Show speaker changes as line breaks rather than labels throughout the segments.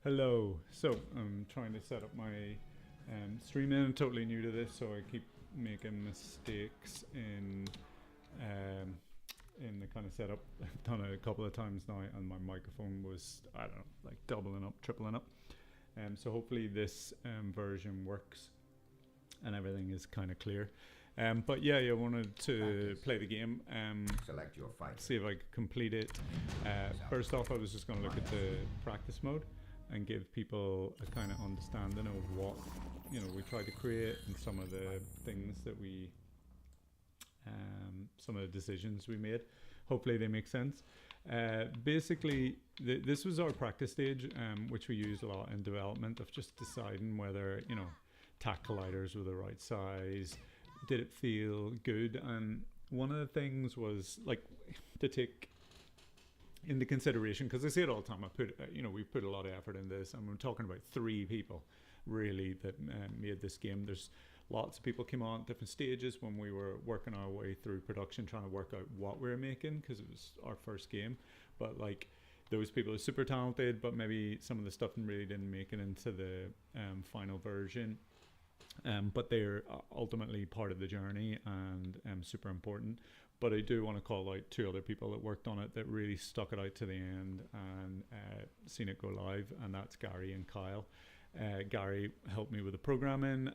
Hello. So I'm trying to set up my stream. I'm totally new to this, so I keep making mistakes um, in the kind of setup. I've done it a couple of times now, and my microphone was, I don't know, like doubling up, tripling up. So hopefully this version works and everything is kind of clear. But yeah, I wanted to play the game.
Select your fight.
See if I could complete it. First off, I was just going to look at the practice mode and give people a kind of understanding of what we tried to create and some of the things that we some of the decisions we made. Hopefully they make sense. Basically this was our practice stage, which we use a lot in development, of just deciding whether tack colliders were the right size, did it feel good. And one of the things was like to take into consideration, because I say it all the time, we've put a lot of effort in this, and we're talking about 3 people really that made this game. There's lots of people came on at different stages when we were working our way through production, trying to work out what we were making, because it was our first game. But like, those people are super talented, but maybe some of the stuff really didn't make it into the final version. But they're ultimately part of the journey and super important. But I do want to call out 2 other people that worked on it that really stuck it out to the end and seen it go live, and that's Gary and Kyle. Gary helped me with the programming.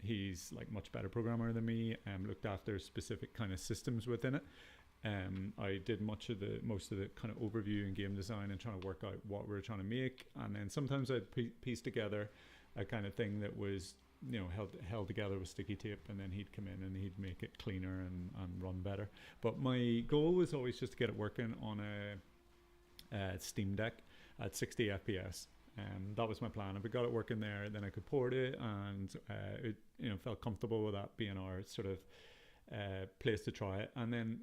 He's like much better programmer than me, looked after specific kind of systems within it. I did most of the kind of overview and game design and trying to work out what we were trying to make, and then sometimes I'd piece together a kind of thing that was held together with sticky tape, and then he'd come in and he'd make it cleaner and run better. But my goal was always just to get it working on a Steam Deck at 60 FPS. That was my plan. If we got it working there, then I could port it, and it felt comfortable with that being our sort of place to try it. And then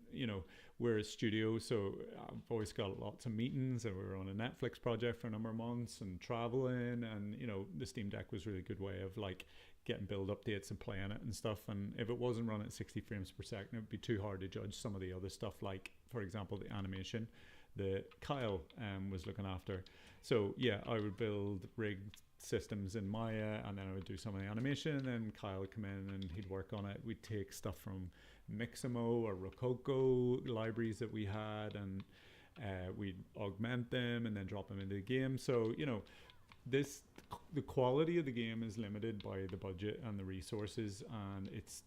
we're a studio, so I've always got lots of meetings, and we were on a Netflix project for a number of months and traveling, and the Steam Deck was a really good way of like getting build updates and playing it and stuff. And if it wasn't running at 60 frames per second, it would be too hard to judge some of the other stuff, like for example the animation that Kyle was looking after. So yeah, I would build rigged systems in Maya, and then I would do some of the animation, and then Kyle would come in and he'd work on it. We'd take stuff from Mixamo or Rococo libraries that we had, and we'd augment them and then drop them into the game. So the quality of the game is limited by the budget and the resources, and it's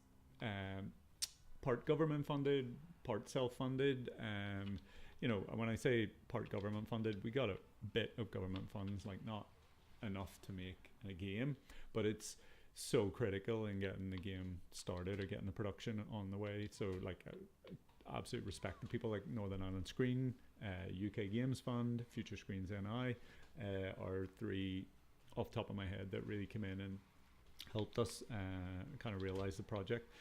part government funded, part self-funded. When I say part government funded, we got a bit of government funds, like not enough to make a game, but it's so critical in getting the game started or getting the production on the way. So like absolute respect to people like Northern Ireland Screen, UK Games Fund, Future Screens NI, are 3 off the top of my head that really came in and helped us kind of realize the project.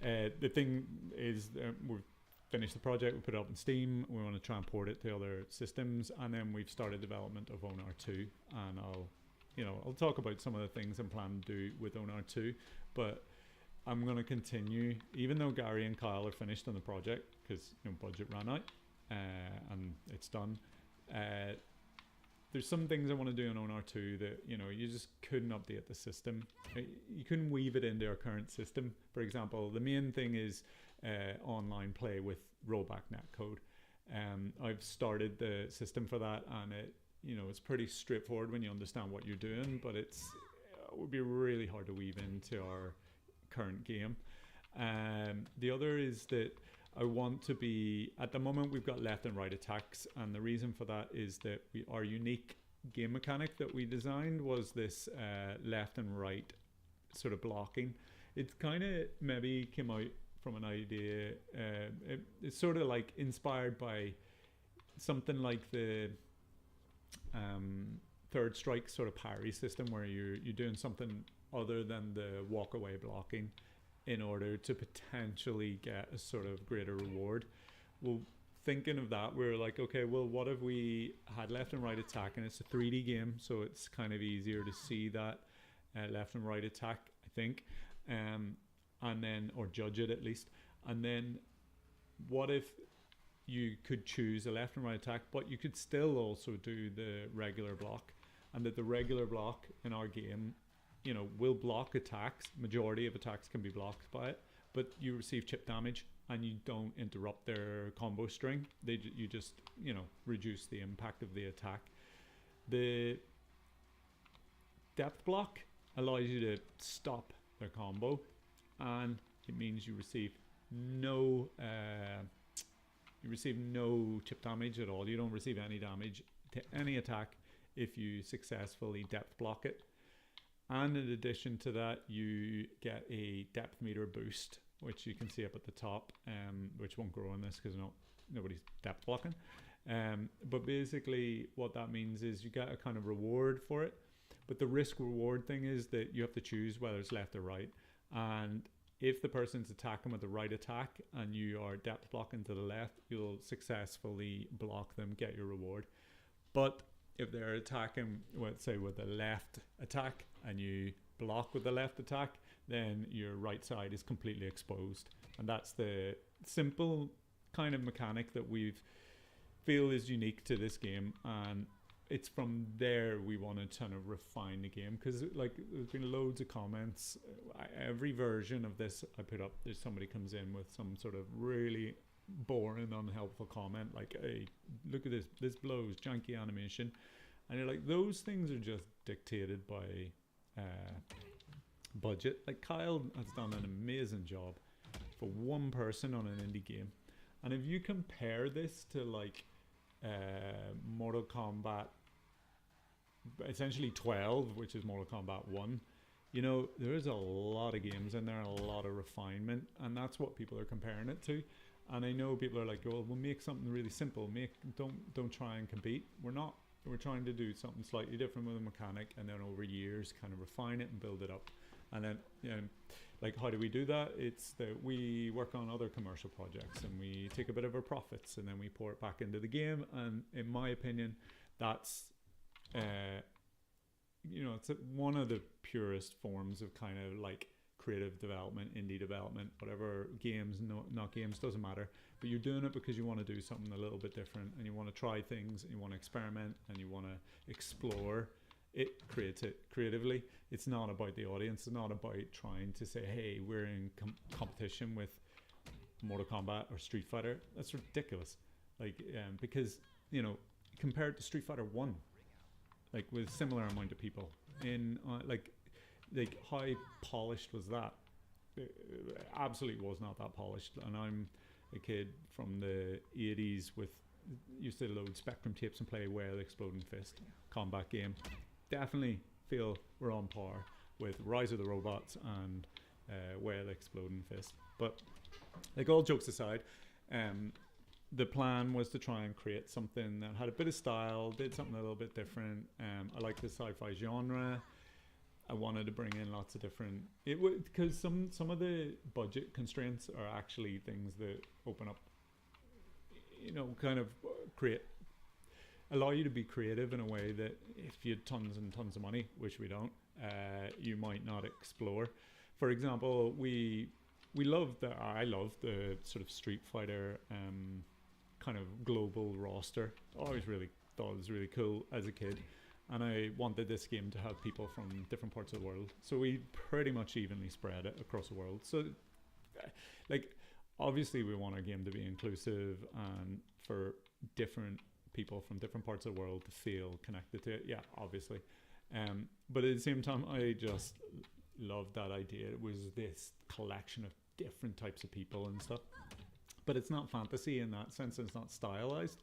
The thing is, we've finished the project, we put it up in Steam, we want to try and port it to other systems, and then we've started development of ONAR 2, and I'll talk about some of the things I'm planning to do with ONAR 2, but I'm going to continue, even though Gary and Kyle are finished on the project, because budget ran out, and it's done. There's some things I want to do in ONAR 2 that you just couldn't update the system. You couldn't weave it into our current system. For example, the main thing is online play with rollback netcode. I've started the system for that, and it's pretty straightforward when you understand what you're doing, but it would be really hard to weave into our current game. The other is that I want to be, at the moment we've got left and right attacks, and the reason for that is that our unique game mechanic that we designed was this left and right sort of blocking. It kind of maybe came out from an idea, it's sort of like inspired by something like the third strike sort of parry system, where you're doing something other than the walk away blocking in order to potentially get a sort of greater reward. Well, thinking of that, we were like, okay, well, what if we had left and right attack, and it's a 3D game, so it's kind of easier to see that left and right attack, I think, and then, or judge it at least. And then what if you could choose a left and right attack, but you could still also do the regular block? and that the regular block in our game, will block attacks. Majority of attacks can be blocked by it, but you receive chip damage and you don't interrupt their combo string. You just reduce the impact of the attack. The depth block allows you to stop their combo, and it means you receive no chip damage at all. You don't receive any damage to any attack if you successfully depth block it. And in addition to that, you get a depth meter boost, which you can see up at the top, which won't grow in this because nobody's depth blocking. But basically what that means is you get a kind of reward for it. But the risk reward thing is that you have to choose whether it's left or right. And if the person's attacking with the right attack and you are depth blocking to the left, you'll successfully block them, get your reward. But if they're attacking, let's say with the left attack and you block with the left attack, then your right side is completely exposed. And that's the simple kind of mechanic that we feel is unique to this game. And it's from there we want to kind of refine the game, because there's been loads of comments. Every version of this I put up, there's somebody comes in with some sort of really boring, unhelpful comment like, hey, look at this blows, janky animation. And you're like, those things are just dictated by budget. Like, Kyle has done an amazing job for one person on an indie game. And if you compare this to Mortal Kombat essentially 12, which is Mortal Kombat 1, there is a lot of games in there and a lot of refinement, and that's what people are comparing it to. And I know people are like, well, we'll make something really simple, don't try and compete. We're not. We're trying to do something slightly different with a mechanic, and then over years kind of refine it and build it up. And then how do we do that? It's that we work on other commercial projects and we take a bit of our profits and then we pour it back into the game. And in my opinion, that's it's one of the purest forms of kind of creative development, indie development, whatever, games, not games, doesn't matter. But you're doing it because you want to do something a little bit different, and you want to try things, and you want to experiment, and you want to explore it, create it creatively. It's not about the audience. It's not about trying to say, hey, we're in competition with Mortal Kombat or Street Fighter. That's ridiculous. Because, compared to Street Fighter 1, with similar amount of people in how polished was that? It absolutely was not that polished. And I'm a kid from the 80s used to load Spectrum tapes and play Whale Exploding Fist combat game. Definitely feel we're on par with Rise of the Robots and Whale Exploding Fist. But all jokes aside, the plan was to try and create something that had a bit of style, did something a little bit different. I like the sci-fi genre. I wanted to bring in lots of different, because some of the budget constraints are actually things that open up, kind of allow you to be creative in a way that if you had tons and tons of money, which we don't, you might not explore. For example, I love the sort of Street Fighter kind of global roster. I always really thought it was really cool as a kid. And I wanted this game to have people from different parts of the world. So we pretty much evenly spread it across the world. So, obviously we want our game to be inclusive and for different people from different parts of the world to feel connected to it. Yeah, obviously. But at the same time, I just loved that idea. It was this collection of different types of people and stuff. But it's not fantasy in that sense. It's not stylized,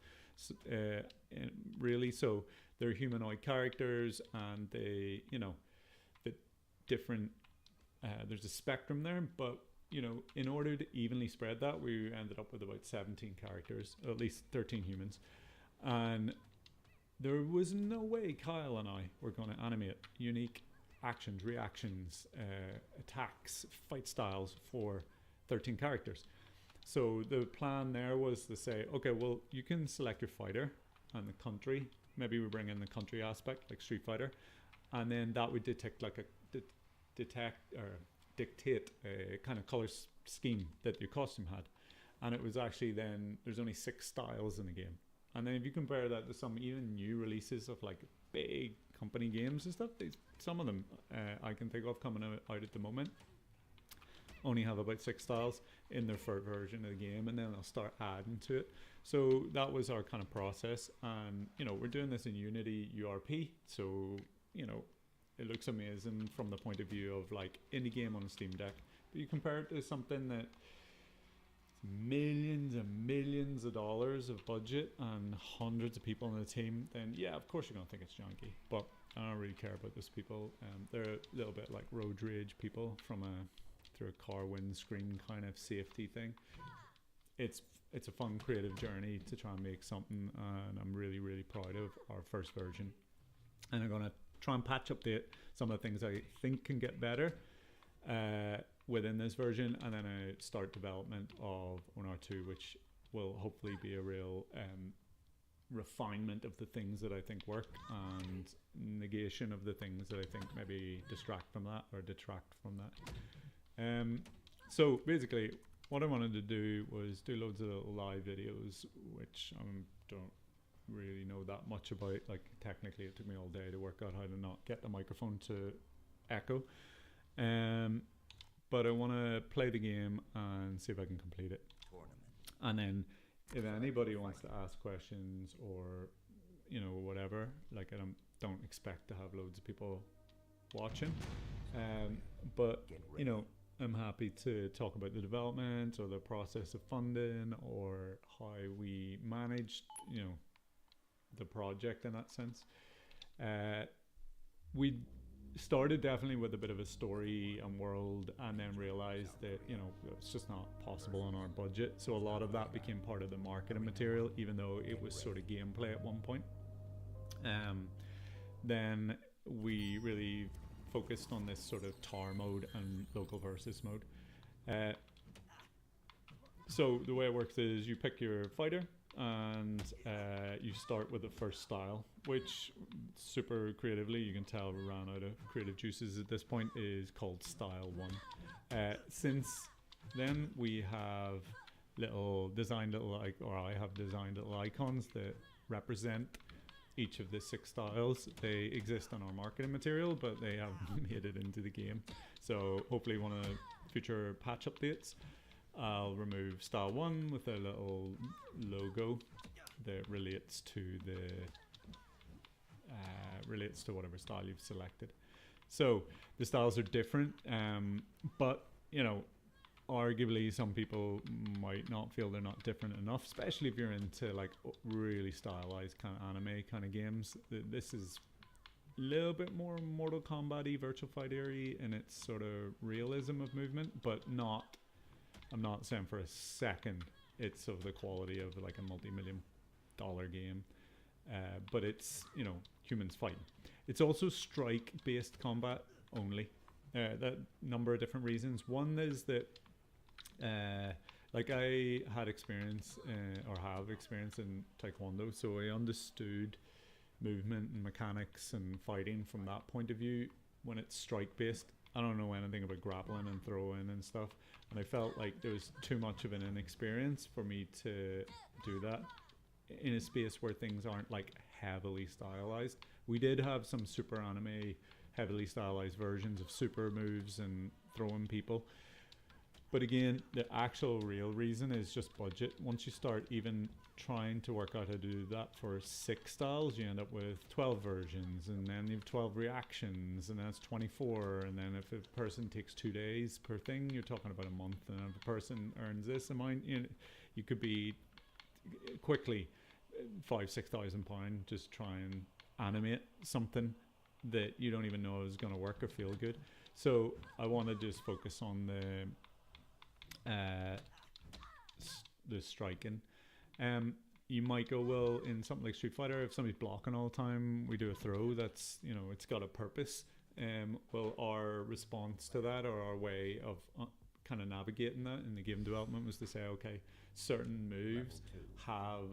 really. So they're humanoid characters, and they, the different. There's a spectrum there, but in order to evenly spread that, we ended up with about 17 characters, at least 13 humans, and there was no way Kyle and I were going to animate unique actions, reactions, attacks, fight styles for 13 characters. So the plan there was to say, okay, well, you can select your fighter and the country. Maybe we bring in the country aspect, like Street Fighter, and then that would dictate a kind of color scheme that your costume had. And it was actually then there's only 6 styles in the game. And then if you compare that to some even new releases of big company games and stuff. Some of them I can think of coming out at the moment only have about 6 styles in their first version of the game, and then they'll start adding to it. So that was our kind of process, and we're doing this in Unity URP, so it looks amazing from the point of view of like indie game on a Steam Deck. But you compare it to something that millions and millions of dollars of budget and hundreds of people on the team, then yeah, of course you're gonna think it's janky. But I don't really care about those people. They're a little bit like road rage people from through a car windscreen kind of safety thing. It's a fun creative journey to try and make something, and I'm really, really proud of our first version. And I'm gonna try and patch update some of the things I think can get better within this version, and then I start development of ONAR 2, which will hopefully be a real refinement of the things that I think work and negation of the things that I think maybe distract from that or detract from that. So basically what I wanted to do was do loads of little live videos, which I don't really know that much about. Like technically it took me all day to work out how to not get the microphone to echo. But I want to play the game and see if I can complete it. And then if anybody wants to ask questions or whatever, like I don't expect to have loads of people watching, but I'm happy to talk about the development or the process of funding or how we managed the project in that sense. We started definitely with a bit of a story and world, and then realized that it's just not possible on our budget, so a lot of that became part of the marketing material, even though it was sort of gameplay at one point. Then we really focused on this sort of tower mode and local versus mode. So the way it works is you pick your fighter, and you start with the first style, which super creatively, you can tell we ran out of creative juices at this point, is called style 1. Since then we have I have designed little icons that represent each of the 6 styles. They exist on our marketing material, but they haven't made it into the game. So hopefully one of the future patch updates, I'll remove style 1 with a little logo that relates to whatever style you've selected. So the styles are different, but arguably some people might not feel they're not different enough, especially if you're into like really stylized kind of anime kind of games. This is a little bit more Mortal Kombat-y, virtual fighter-y in its sort of realism of movement, but I'm not saying for a second it's of the quality of like a multi-million-dollar game, but it's humans fighting. It's also strike-based combat only. That number of different reasons. One is that like I had experience or have experience in Taekwondo, so I understood movement and mechanics and fighting from that point of view. When it's strike-based, I don't know anything about grappling and throwing and stuff, and I felt like there was too much of an inexperience for me to do that in a space where things aren't like heavily stylized. We did have some super anime heavily stylized versions of super moves and throwing people, but again, the actual real reason is just budget. Once you start even trying to work out how to do that for 6 styles, you end up with 12 versions, and then you have 12 reactions, and that's 24. And then if a person takes 2 days per thing, you're talking about a month. And if a person earns this amount, you could be quickly £5,000-6,000 just try and animate something that you don't even know is going to work or feel good. So I want to just focus on the striking. You might go, well, in something like Street Fighter, if somebody's blocking all the time, we do a throw that's, it's got a purpose. Well, our response to that, or our way of kind of navigating that in the game development, was to say, okay, certain moves have,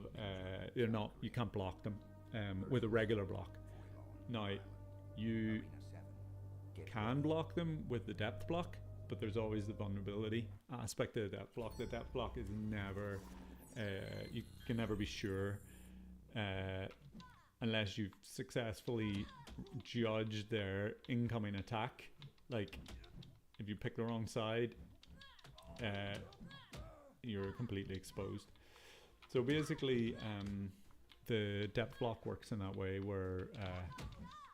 you can't block them with a regular block. Now, you can block them with the depth block, but there's always the vulnerability aspect of the depth block. The depth block is never, you can never be sure unless you've successfully judged their incoming attack. Like, if you pick the wrong side, you're completely exposed. So basically, the depth block works in that way, where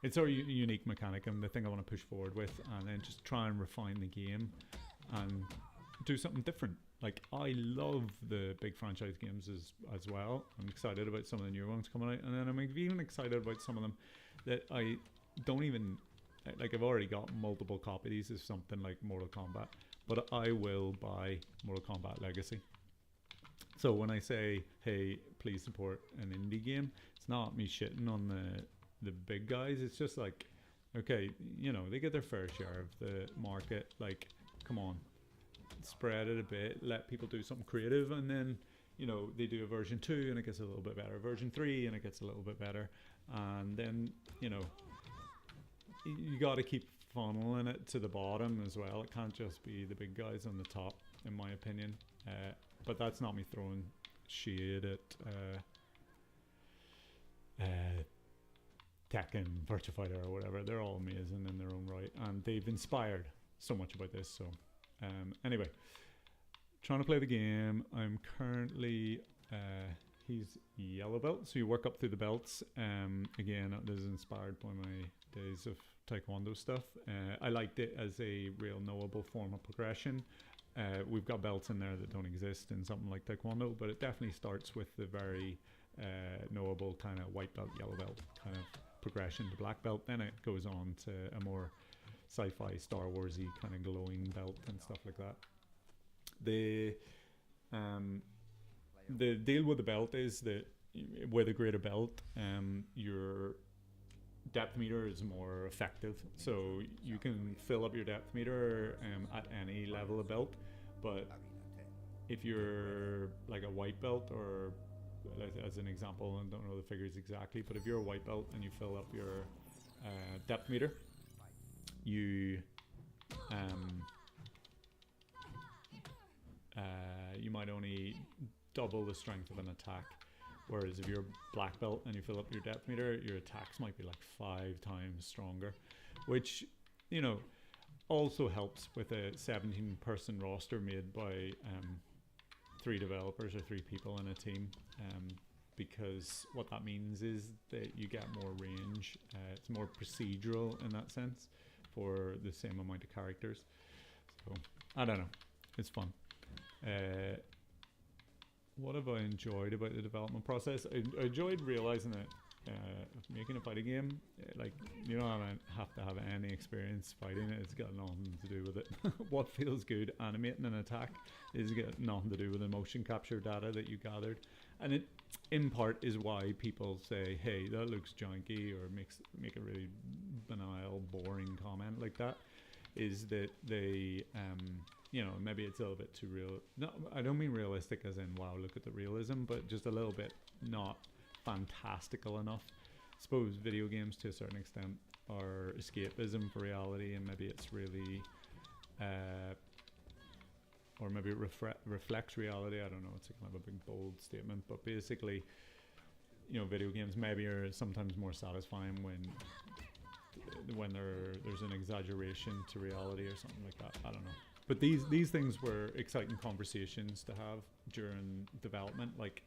it's our unique mechanic and the thing I want to push forward with, and then just try and refine the game and do something different. Like, I love the big franchise games as well. I'm excited about some of the new ones coming out, and then I'm even excited about some of them that I don't even like. I've already got multiple copies of something like Mortal Kombat, but I will buy Mortal Kombat Legacy. So when I say, hey, please support an indie game, it's not me shitting on the big guys. It's just like, okay, you know, they get their fair share of the market. Like, come on, spread it a bit, let people do something creative, and then, you know, they do a version 2 and it gets a little bit better, version 3 and it gets a little bit better, and then, you know, you got to keep funneling it to the bottom as well. It can't just be the big guys on the top, in my opinion. But that's not me throwing shade at Tekken, Virtua Fighter, or whatever. They're all amazing in their own right, and they've inspired so much about this. So anyway, trying to play the game. I'm currently he's yellow belt, so you work up through the belts. Again, this is inspired by my days of Taekwondo stuff. I liked it as a real knowable form of progression. We've got belts in there that don't exist in something like Taekwondo, but it definitely starts with the very knowable kind of white belt, yellow belt kind of progression to black belt. Then it goes on to a more sci-fi, Star Warsy kind of glowing belt and stuff like that. The deal with the belt is that with a greater belt, your depth meter is more effective, so you can fill up your depth meter at any level of belt. But if you're like a white belt, or as an example, I don't know the figures exactly, but if you're a white belt and you fill up your depth meter, you you might only double the strength of an attack. Whereas if you're a black belt and you fill up your depth meter, your attacks might be like 5 times stronger, which, you know, also helps with a 17-person roster made by 3 developers or 3 people in a team, because what that means is that you get more range. It's more procedural in that sense for the same amount of characters. So I don't know, it's fun. What have I enjoyed about the development process? I enjoyed realizing that making a fighting game, like, you don't have to have any experience fighting it. It's got nothing to do with it. What feels good animating an attack is got nothing to do with the motion capture data that you gathered. And it, in part, is why people say, hey, that looks janky, or make a really banal, boring comment like that, is that they... you know, maybe it's a little bit too real. No, I don't mean realistic as in, wow, look at the realism, but just a little bit not fantastical enough. I suppose video games, to a certain extent, are escapism for reality, and maybe it's really, or maybe it reflects reality. I don't know, it's a kind of a big, bold statement, but basically, you know, video games maybe are sometimes more satisfying when there's an exaggeration to reality or something like that. I don't know. But these things were exciting conversations to have during development, like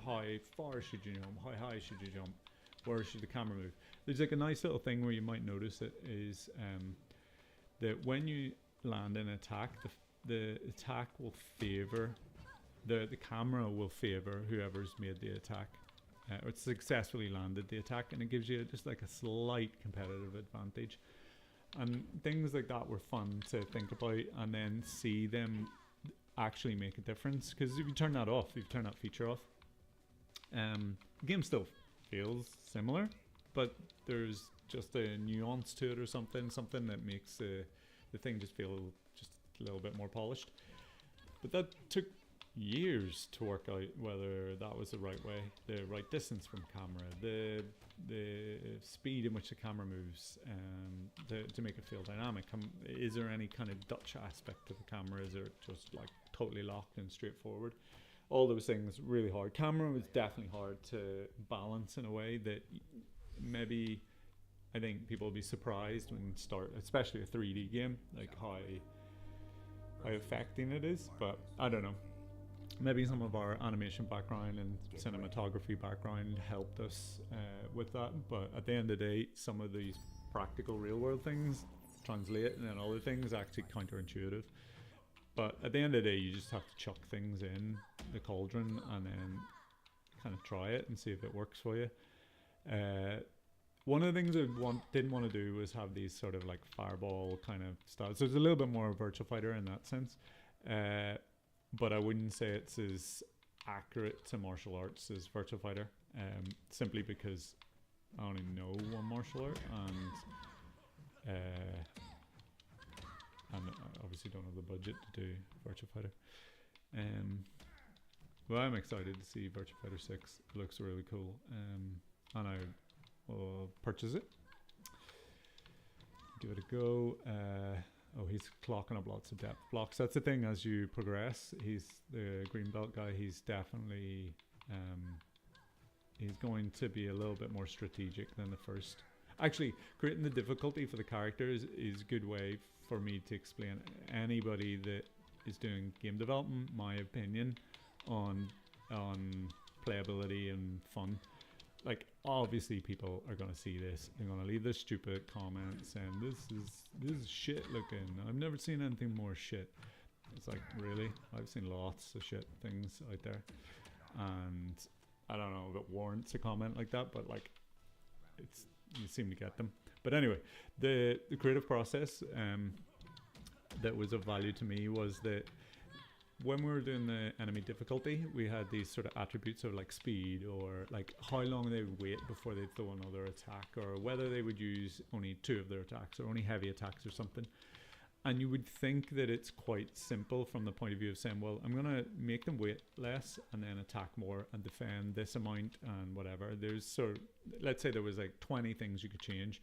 how far should you jump, how high should you jump, where should the camera move. There's like a nice little thing where you might notice it is that when you land an attack, the attack will favor, the camera will favor whoever's made the attack, or successfully landed the attack, and it gives you just like a slight competitive advantage. And things like that were fun to think about and then see them actually make a difference. Because if you turn that off, if you turn that feature off, the game still feels similar, but there's just a nuance to it or something that makes the thing just feel just a little bit more polished. But that took years to work out whether that was the right way, the right distance from camera, the speed in which the camera moves, to make it feel dynamic. Is there any kind of Dutch aspect to the camera? Is it just like totally locked and straightforward? all those things really hard. Camera was definitely hard to balance in a way that maybe I think people will be surprised when you start, especially a 3D game, like how affecting it is. But I don't know. Maybe some of our animation background and cinematography background helped us with that. But at the end of the day, some of these practical real world things translate, and then other things actually counterintuitive. But at the end of the day, you just have to chuck things in the cauldron and then kind of try it and see if it works for you. One of the things I didn't want to do was have these sort of like fireball kind of styles. So it's a little bit more Virtua Fighter in that sense. But I wouldn't say it's as accurate to martial arts as Virtua Fighter. Simply because I only know one martial art, and I obviously don't have the budget to do Virtua Fighter. Well, I'm excited to see Virtua Fighter 6. It looks really cool. And I will purchase it. Give it a go. Oh, he's clocking up lots of depth blocks. That's the thing, as you progress, he's the green belt guy. He's definitely, he's going to be a little bit more strategic than the first. Actually, creating the difficulty for the characters is a good way for me to explain anybody that is doing game development my opinion on playability and fun. Like, obviously people are going to see this, they're going to leave this stupid comment saying this is shit looking, I've never seen anything more shit. It's like, really? I've seen lots of shit things out there, and I don't know if it warrants a comment like that, but like, it's, you seem to get them. But anyway, the creative process that was of value to me was that when we were doing the enemy difficulty, we had these sort of attributes of like speed, or like how long they would wait before they'd throw another attack, or whether they would use only 2 of their attacks or only heavy attacks or something. And you would think that it's quite simple from the point of view of saying, well, I'm going to make them wait less and then attack more and defend this amount and whatever. There's sort of, let's say there was like 20 things you could change.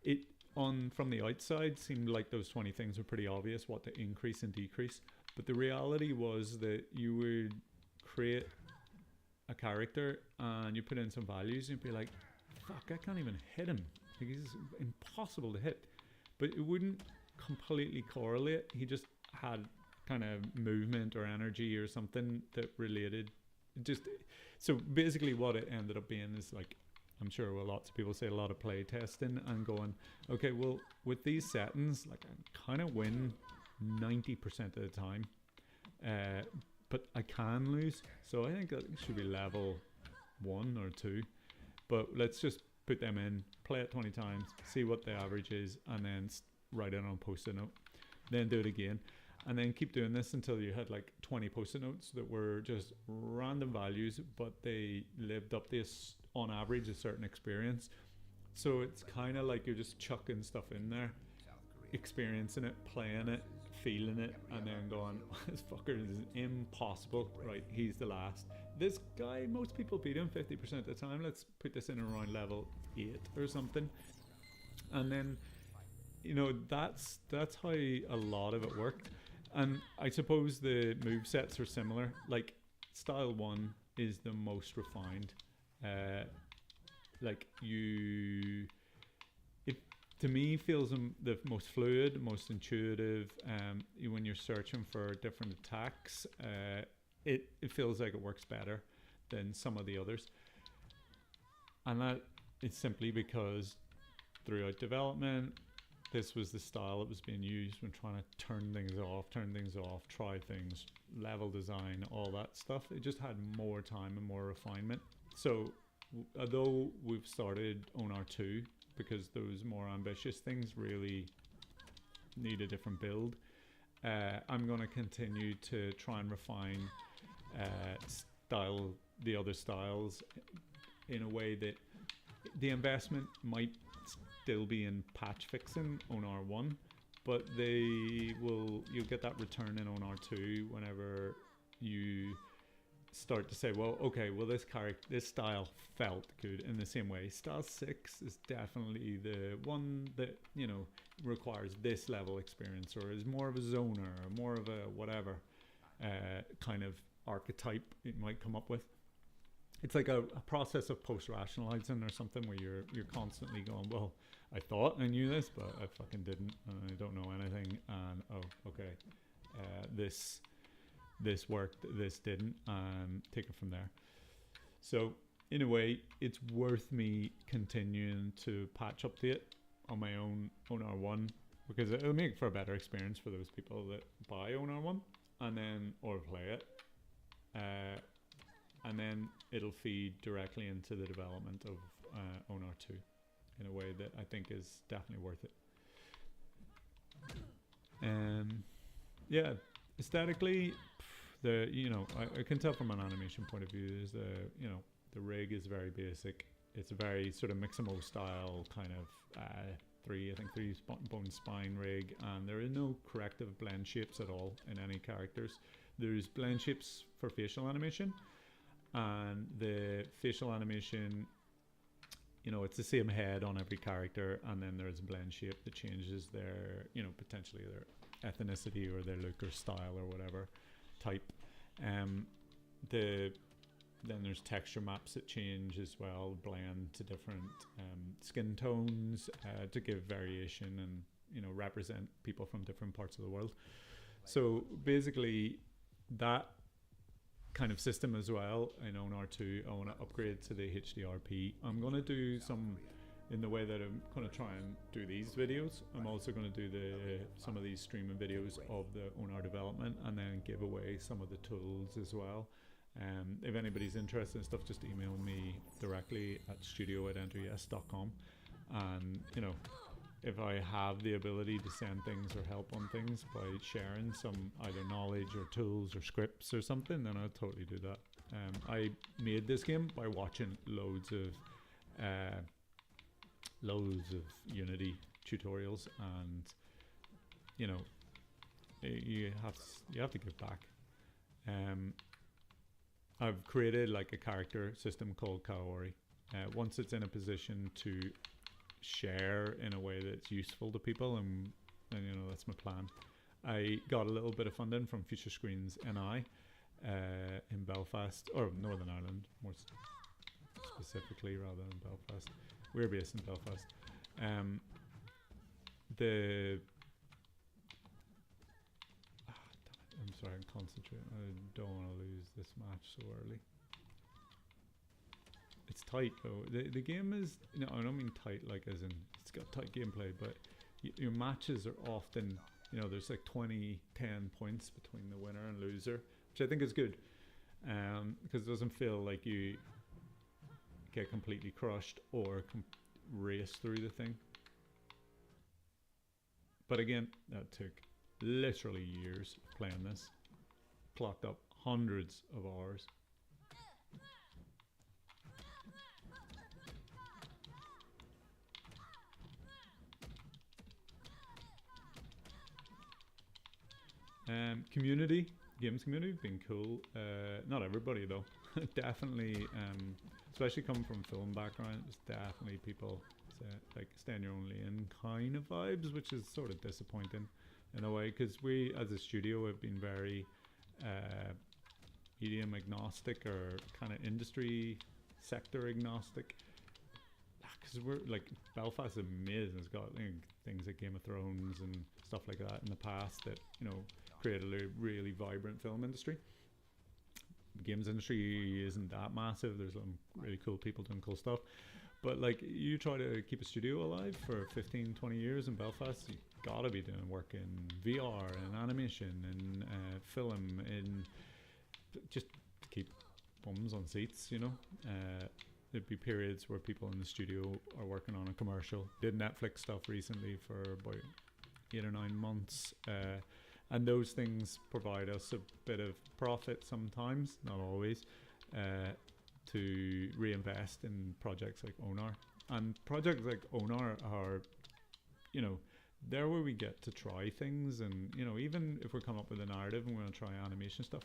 It from the outside seemed like those 20 things were pretty obvious what to increase and decrease. But the reality was that you would create a character and you put in some values and you'd be like, fuck, I can't even hit him. Like, he's impossible to hit. But it wouldn't completely correlate. He just had kind of movement or energy or something that related. So basically what it ended up being is like, I'm sure lots of people say a lot of play testing and going, okay, well, with these settings, like I kind of win 90% of the time, but I can lose, so I think that should be level 1 or 2, but let's just put them in, play it 20 times, see what the average is, and then write it on a post-it note, then do it again, and then keep doing this until you had like 20 post-it notes that were just random values, but they lived up this on average a certain experience. So it's kind of like you're just chucking stuff in there, experiencing it, playing it, feeling it, and then going, this fucker is impossible, right? He's the last. This guy, most people beat him 50% of the time. Let's put this in around level 8 or something. And then, you know, that's how a lot of it worked. And I suppose the move sets are similar. Like, style 1 is the most refined. Like, to me, feels the most fluid, most intuitive. When you're searching for different attacks, it feels like it works better than some of the others. And that is simply because throughout development, this was the style that was being used when trying to turn things off, try things, level design, all that stuff. It just had more time and more refinement. So although we've started ONAR 2, because those more ambitious things really need a different build, I'm going to continue to try and refine the other styles in a way that the investment might still be in patch fixing ONAR 1, but you'll get that return in ONAR 2 whenever you start to say, well, okay, well, this style felt good in the same way. Style 6 is definitely the one that, you know, requires this level experience, or is more of a zoner, or more of a whatever kind of archetype it might come up with. It's like a process of post-rationalizing or something where you're constantly going, well, I thought I knew this, but I fucking didn't, and I don't know anything, and oh, okay, this worked, this didn't, and take it from there. So in a way, it's worth me continuing to patch update on my own ONAR 1, because it'll make for a better experience for those people that buy ONAR 1 and then or play it, and then it'll feed directly into the development of ONAR 2 in a way that I think is definitely worth it. Yeah, aesthetically, I can tell from an animation point of view, is the rig is very basic. It's a very sort of Mixamo style kind of three bone spine rig, and there is no corrective blend shapes at all in any characters. There's blend shapes for facial animation, and the facial animation, it's the same head on every character, and then there's a blend shape that changes their, potentially their ethnicity or their look or style or whatever type. Then there's texture maps that change as well, blend to different skin tones to give variation and represent people from different parts of the world. So basically, that kind of system as well in ONAR 2, I want to upgrade to the HDRP. I'm going to do some, in the way that I'm going to try and do these videos, I'm also going to do some of these streaming videos of the ONAR development, and then give away some of the tools as well. If anybody's interested in stuff, just email me directly at studio@enteryes.com, and if I have the ability to send things or help on things by sharing some either knowledge or tools or scripts or something, then I'll totally do that. I made this game by watching loads of Unity tutorials, and you have to give back. I've created like a character system called Kaori. Once it's in a position to share in a way that's useful to people, and that's my plan. I got a little bit of funding from Future Screens NI in Belfast, or Northern Ireland more specifically, rather than Belfast. We're based in Belfast. I'm sorry, I'm concentrating. I don't want to lose this match so early. It's tight though. The game is, I don't mean tight like as in it's got tight gameplay, but your matches are often, there's like 20-10 points between the winner and loser, which I think is good, because it doesn't feel like you get completely crushed or race through the thing. But again, that took literally years of playing this, clocked up hundreds of hours. Games community been cool. Not everybody though. Definitely, especially coming from film background, it's definitely people like stay in your own lane kind of vibes, which is sort of disappointing in a way, because we as a studio have been very medium agnostic or kind of industry sector agnostic, because we're like, Belfast is amazing. It's got things like Game of Thrones and stuff like that in the past that created a really vibrant film industry. The games industry isn't that massive. There's some really cool people doing cool stuff, but like, you try to keep a studio alive for 15-20 years in Belfast, you gotta be doing work in VR and animation and film, and just keep bums on seats. There'd be periods where people in the studio are working on a commercial. Did Netflix stuff recently for about 8 or 9 months, and those things provide us a bit of profit sometimes, not always, to reinvest in projects like ONAR. And projects like ONAR are, they're where we get to try things, and even if we're coming up with a narrative and we're going to try animation stuff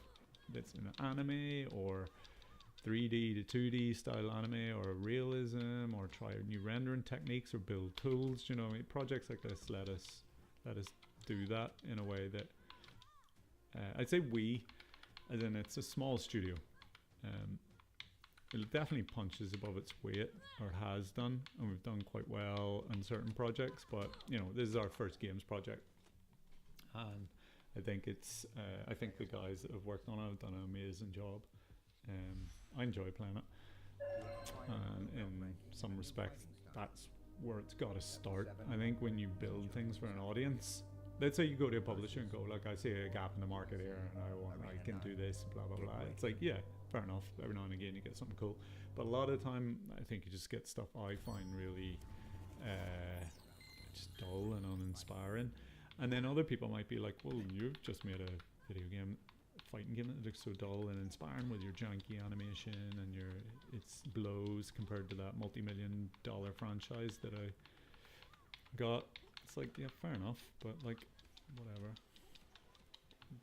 that's in an anime or 3D to 2D style anime or realism, or try new rendering techniques or build tools, projects like this let us do that in a way that I'd say we as in it's a small studio. It definitely punches above its weight, or has done, and we've done quite well on certain projects, but you know, this is our first games project, and I think I think the guys that have worked on it have done an amazing job. I enjoy playing it, and in some respects that's where it's got to start. I think when you build things for an audience, let's say you go to a publisher and go, like, I see a gap in the market here and I can do this, blah blah blah. It's like, yeah, fair enough, every now and again you get something cool, but a lot of the time I think you just get stuff I find really just dull and uninspiring, and then other people might be like, well, you've just made a video game, fighting game that looks so dull and inspiring with your janky animation and your it's blows compared to that multi-million-dollar franchise that I got. It's like, yeah, fair enough, but like, whatever.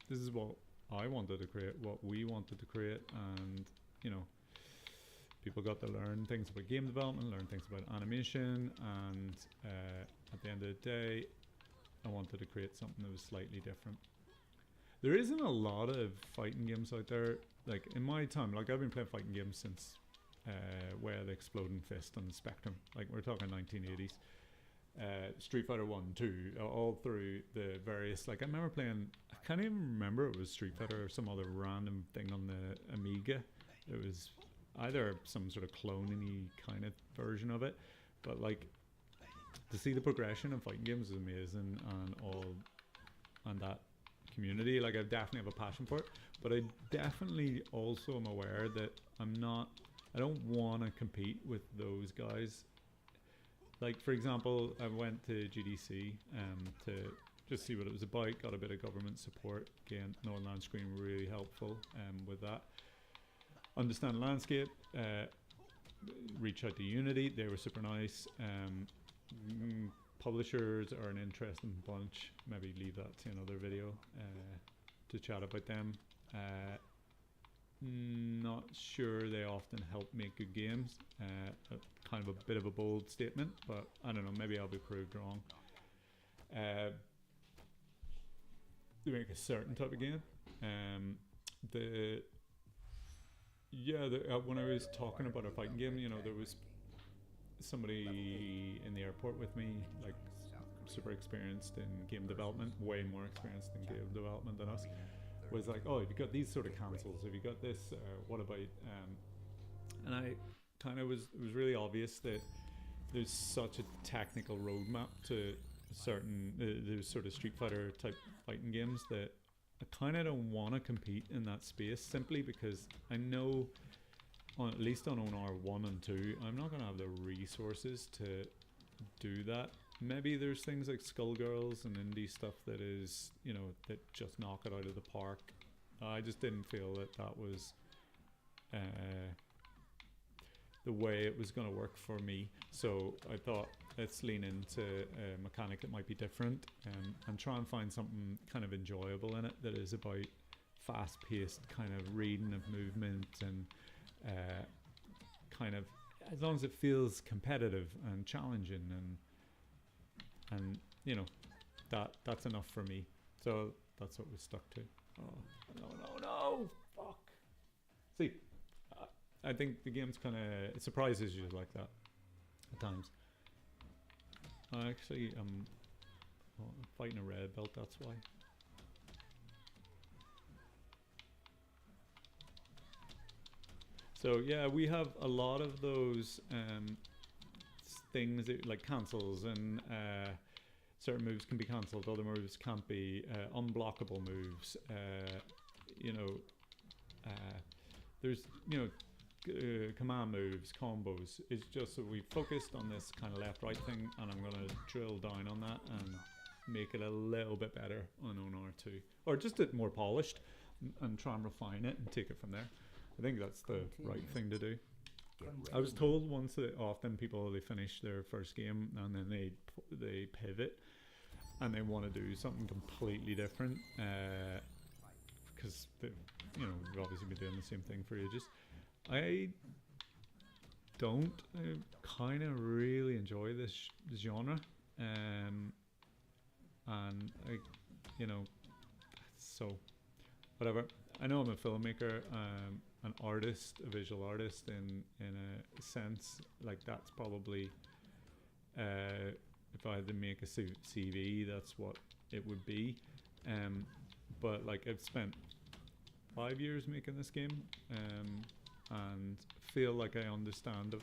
This is what I wanted to create, what we wanted to create, and you know, people got to learn things about game development, learn things about animation, and at the end of the day, I wanted to create something that was slightly different. There isn't a lot of fighting games out there. Like in my time, like I've been playing fighting games since Way of the Exploding Fist on the Spectrum. Like we're talking 1980s. Street Fighter 1, 2, all through the various, like I remember playing, I can't even remember it was Street Fighter or some other random thing on the Amiga. It was either some sort of clone-y kind of version of it, but like to see the progression of fighting games is amazing, and that community, like I definitely have a passion for it, but I definitely also am aware that I don't want to compete with those guys. Like for example, I went to GDC to just see what it was about, got a bit of government support. Again, Northern Land Screen really helpful with that. Understand landscape, reach out to Unity, they were super nice. Publishers are an interesting bunch, maybe leave that to another video to chat about them. Not sure they often help make good games. Kind of a bit of a bold statement, but I don't know, maybe I'll be proved wrong. They make a certain type of game. When I was talking about a fighting game, you know, there was somebody in the airport with me, like super experienced in game development, way more experienced in game development than us, was like, oh, have you got these sort of consoles, have you got this, what about and I kind of it was really obvious that there's such a technical roadmap to certain there's sort of Street Fighter type fighting games that I kind of don't want to compete in that space, simply because I know at least on ONAR 1 and 2 I'm not going to have the resources to do that. Maybe there's things like Skullgirls and indie stuff that is, you know, that just knock it out of the park. I just didn't feel that was the way it was going to work for me. So I thought, let's lean into a mechanic that might be different, and try and find something kind of enjoyable in it that is about fast-paced kind of reading of movement, and kind of, as long as it feels competitive and challenging, and you know, that's enough for me. So that's what we stuck to. Oh no, fuck. See, I think the game's kind of, it surprises you like that at times. I actually I'm fighting a red belt, that's why. So yeah, we have a lot of those things that, like cancels, and certain moves can be cancelled, other moves can't be, unblockable moves, you know, there's, you know, command moves, combos. It's just that we focused on this kind of left right thing, and I'm going to drill down on that and make it a little bit better on ONAR 2, or just it more polished, and try and refine it and take it from there. I think that's the right thing to do. I was told once that often people, they finish their first game and then they pivot and they want to do something completely different, because you know, we've obviously been doing the same thing for ages. I kind of really enjoy this genre, and I, you know, so whatever. I know I'm a filmmaker, an artist, a visual artist in a sense. Like that's probably if I had to make a CV, that's what it would be. But like I've spent 5 years making this game, and feel like I understand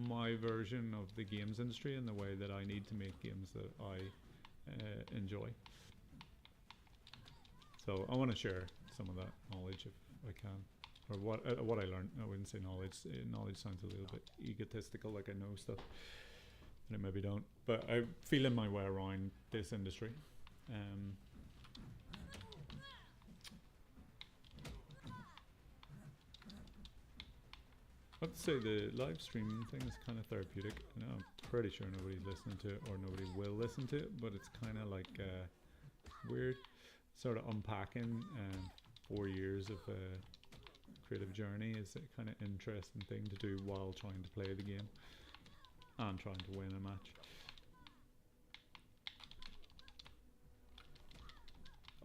my version of the games industry and the way that I need to make games that I enjoy. So I want to share some of that knowledge if I can, or what I learned. I wouldn't say knowledge. Knowledge sounds a little bit egotistical, like I know stuff, and I maybe don't. But I'm feeling my way around this industry. I have to say the live streaming thing is kind of therapeutic. You know, I'm pretty sure nobody's listening to it or nobody will listen to it, but it's kind of like weird, sort of unpacking 4 years of a creative journey is a kind of interesting thing to do while trying to play the game and trying to win a match.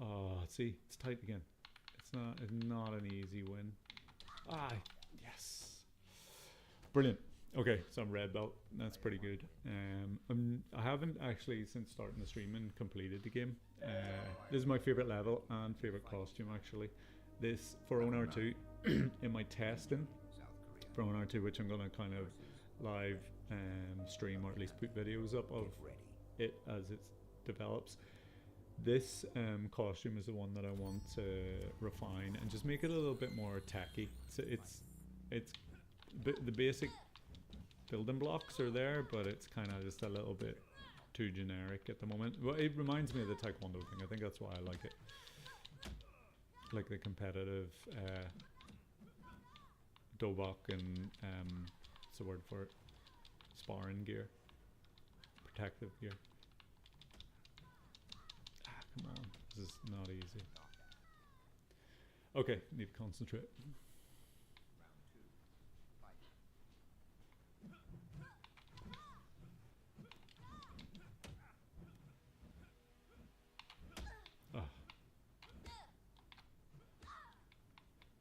Oh, see, it's tight again. It's not an easy win. Ah, yes. Brilliant. Okay, so I'm red belt. That's pretty good. I haven't actually, since starting the streaming, completed the game. This is my favorite level and favorite costume, actually. This for ONAR 2 in my testing for ONAR 2, which I'm gonna kind of live stream or at least put videos up of it as it develops. This costume is the one that I want to refine and just make it a little bit more tacky. So it's the basic building blocks are there, but it's kind of just a little bit too generic at the moment. Well, it reminds me of the Taekwondo thing. I think that's why I like it. Like the competitive dobok and what's the word for it? Sparring gear, protective gear. Ah, come on, this is not easy. Okay, need to concentrate.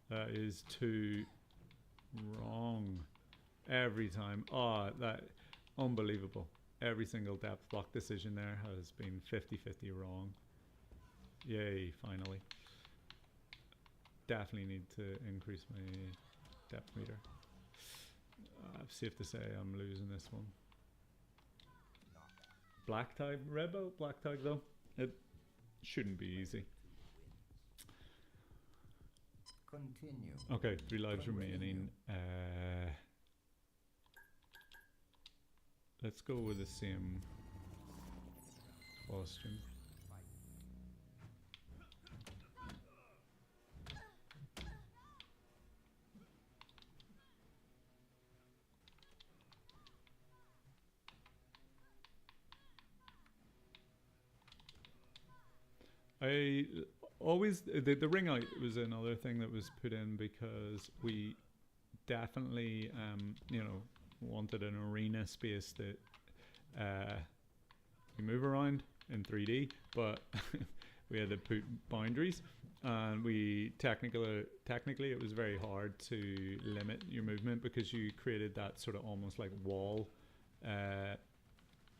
That is too wrong every time. Oh, that unbelievable. Every single depth block decision there has been 50-50 wrong. Yay, finally. Definitely need to increase my depth meter. I'm safe to say I'm losing this one. Black tag, red belt, black tag though. It shouldn't be easy.
Continue.
Okay, 3 lives remaining. Let's go with the same costume. I always the ring out was another thing that was put in because we definitely you know, wanted an arena space that you move around in 3D, but we had to put boundaries, and we technically it was very hard to limit your movement because you created that sort of almost like wall.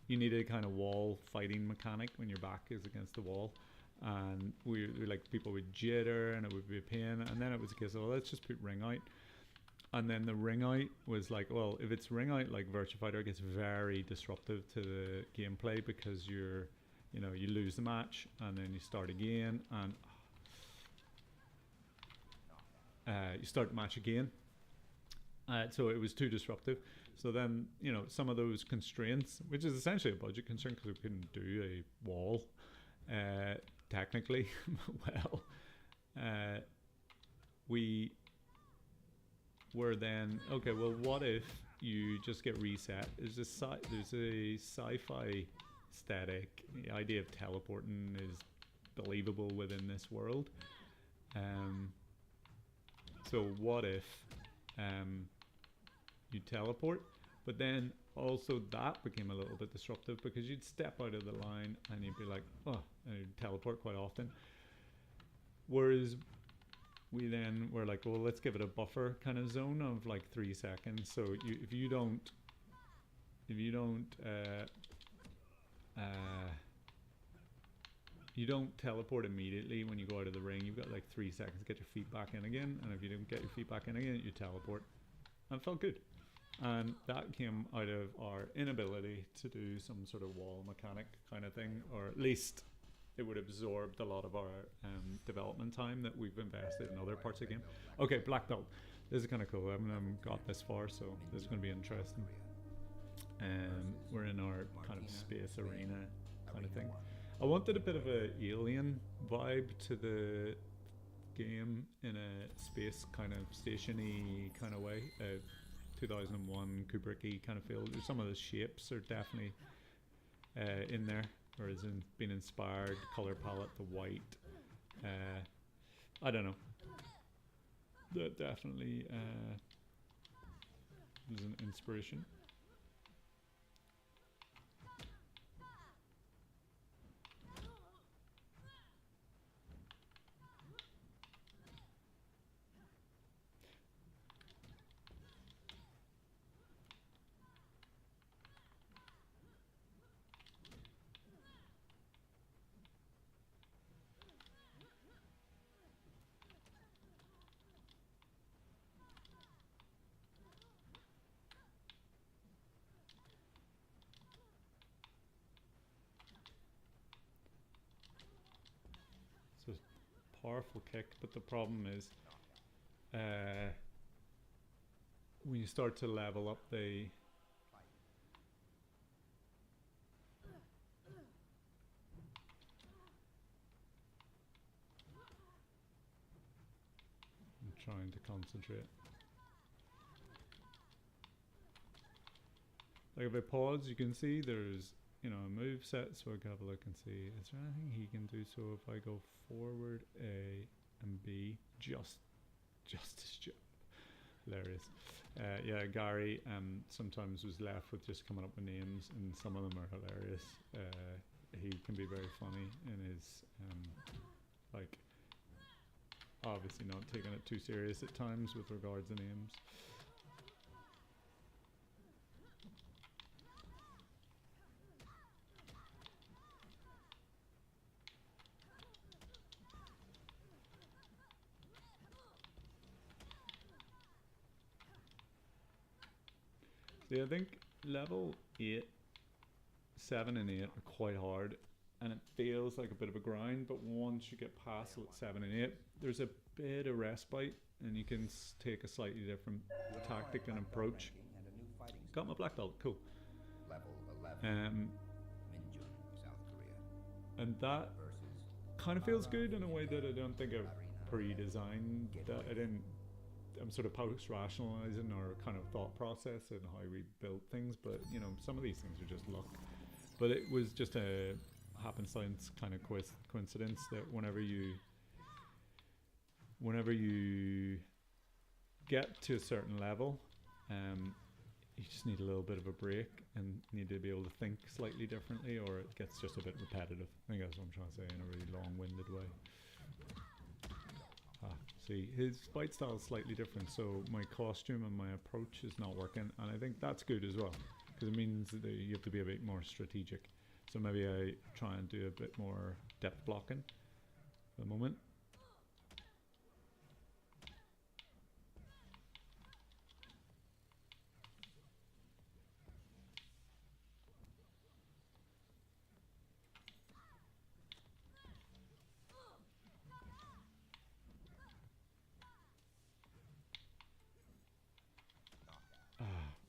You needed a kind of wall fighting mechanic when your back is against the wall. And we like, people would jitter and it would be a pain, and then it was a case of, well, let's just put ring out. And then the ring out was like, well, if it's ring out, like Virtua Fighter gets very disruptive to the gameplay because you lose the match and then you start again, and you start the match again. So it was too disruptive. So then, you know, some of those constraints, which is essentially a budget constraint because we couldn't do a wall technically, well, we were then, okay, well, what if you just get reset? There's a sci-fi aesthetic. The idea of teleporting is believable within this world. So what if you teleport, but then also that became a little bit disruptive because you'd step out of the line and you'd be like, oh, and you'd teleport quite often. Whereas we then were like, well, let's give it a buffer kind of zone of like 3 seconds. So if you don't you don't teleport immediately when you go out of the ring, you've got like 3 seconds to get your feet back in again, and if you don't get your feet back in again, you teleport. And it felt good. And that came out of our inability to do some sort of wall mechanic kind of thing, or at least it would have absorbed a lot of our development time that we've invested in other parts of the game. Okay, black belt. This is kind of cool. I haven't got this far, so this is going to be interesting. We're in our kind of space arena kind of thing. I wanted a bit of a alien vibe to the game in a space kind of station-y kind of way. 2001 Kubrick-y kind of feel. Some of the shapes are definitely in there, or is been inspired. Color palette, the white. I don't know. That definitely was an inspiration. Powerful kick, but the problem is when you start to level up I'm trying to concentrate. Like if I pause, you can see there's, you know, a move set, so I can have a look and see, is there anything he can do? So if I go forward A and B, just his job. Hilarious. Yeah, Gary sometimes was left with just coming up with names, and some of them are hilarious. He can be very funny in his like obviously not taking it too serious at times with regards to names. See, I think level 8, 7 and 8 are quite hard, and it feels like a bit of a grind, but once you get past 7 and 8, there's a bit of respite, and you can take a slightly different tactic and approach. Got my black belt, cool. And that kind of feels good in a way that I don't think I've pre-designed, that I'm sort of post-rationalizing our kind of thought process and how we built things, but you know, some of these things are just luck. But it was just a happenstance kind of coincidence that whenever you get to a certain level, you just need a little bit of a break and need to be able to think slightly differently, or it gets just a bit repetitive. I think that's what I'm trying to say in a really long-winded way. See, his fight style is slightly different, so my costume and my approach is not working, and I think that's good as well, because it means that you have to be a bit more strategic. So maybe I try and do a bit more depth blocking for the moment.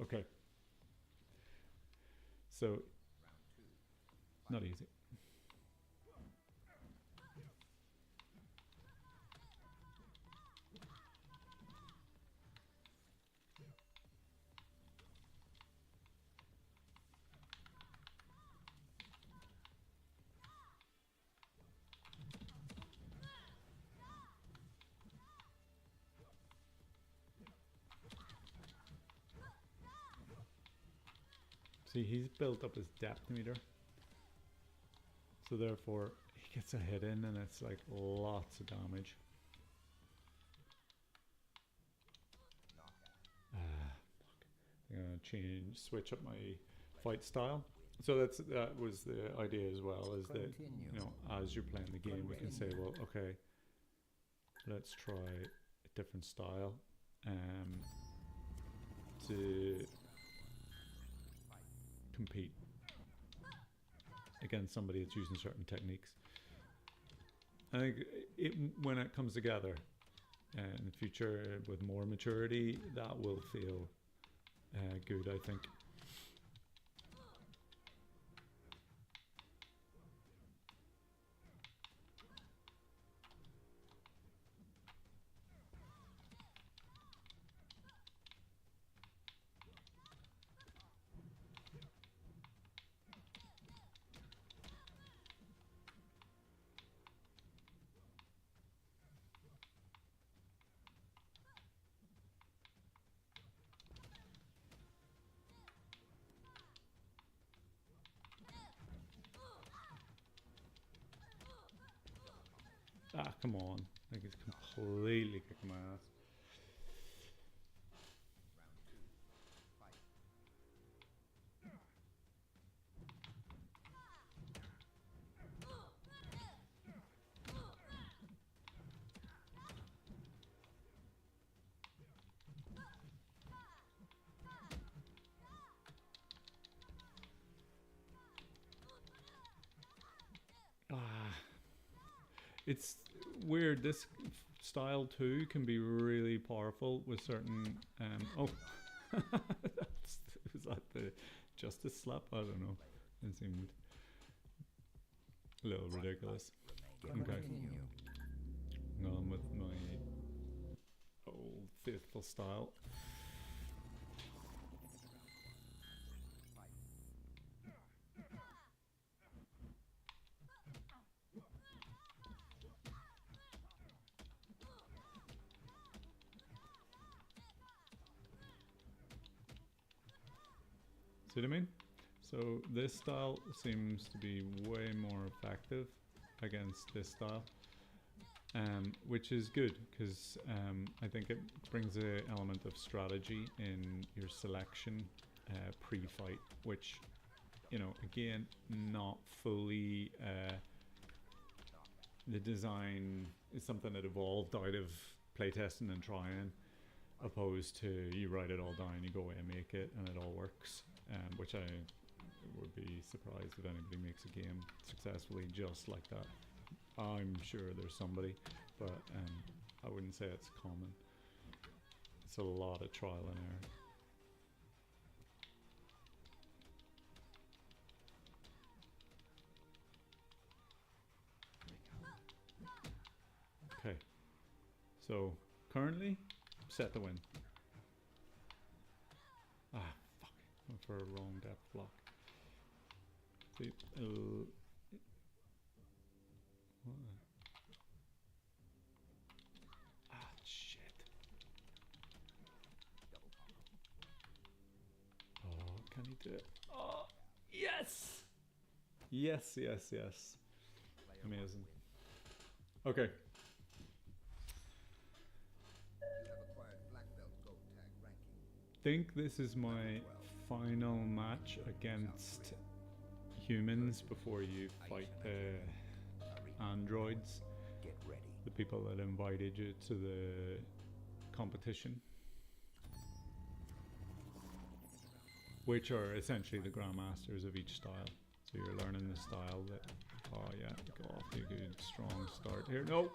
Okay. So, not easy. See, he's built up his depth meter, so therefore he gets a hit in and it's like lots of damage. I'm gonna switch up my fight style. So that was the idea as well, is that,
Continue.
you know, as you're playing the game, we can say, well, okay, let's try a different style to compete against somebody that's using certain techniques. I think when it comes together in the future with more maturity, that will feel good, I think. Ah, come on. Like, it's completely kicking my ass. Ah, it's weird. This style too can be really powerful with certain. Oh, was that the justice slap? I don't know. It seemed a little ridiculous. Okay.
Continue.
Going with my old faithful style. See what I mean? So this style seems to be way more effective against this style, which is good because I think it brings an element of strategy in your selection pre-fight, which, you know, again, not fully the design is something that evolved out of playtesting and trying, opposed to you write it all down, you go away and make it, and it all works. Which I would be surprised if anybody makes a game successfully just like that. I'm sure there's somebody, but I wouldn't say it's common. It's a lot of trial and error. Okay, so currently set to win. Ah, fuck, went for a wrong depth block. See, ah, shit. Oh, can he do it? Oh, yes! Yes, yes, yes. Amazing. Okay. Think this is my final match against humans before you fight the androids,
Get ready.
the people that invited you to the competition, which are essentially the grandmasters of each style. So you're learning the style that, oh yeah, go off to a good strong start here. No!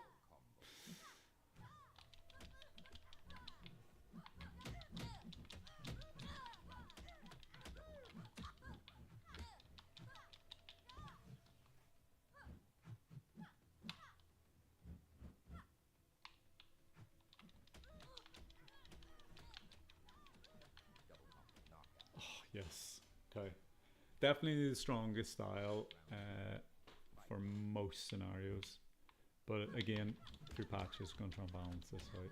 Yes. Okay. Definitely the strongest style for most scenarios. But again, through patches, going to try and balance this out.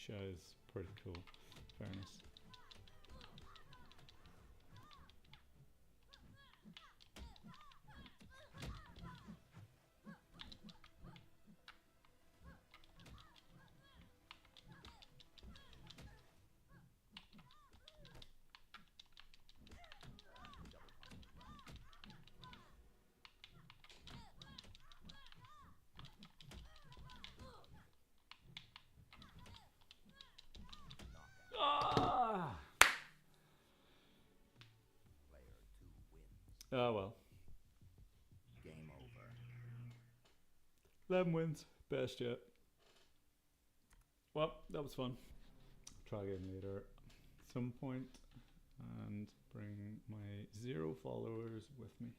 Sha is pretty cool. Fairness. Ah!
Player 2 wins.
Ah, well.
Game over.
11 wins. Best yet. Well, that was fun. Try again later at some point and bring my 0 followers with me.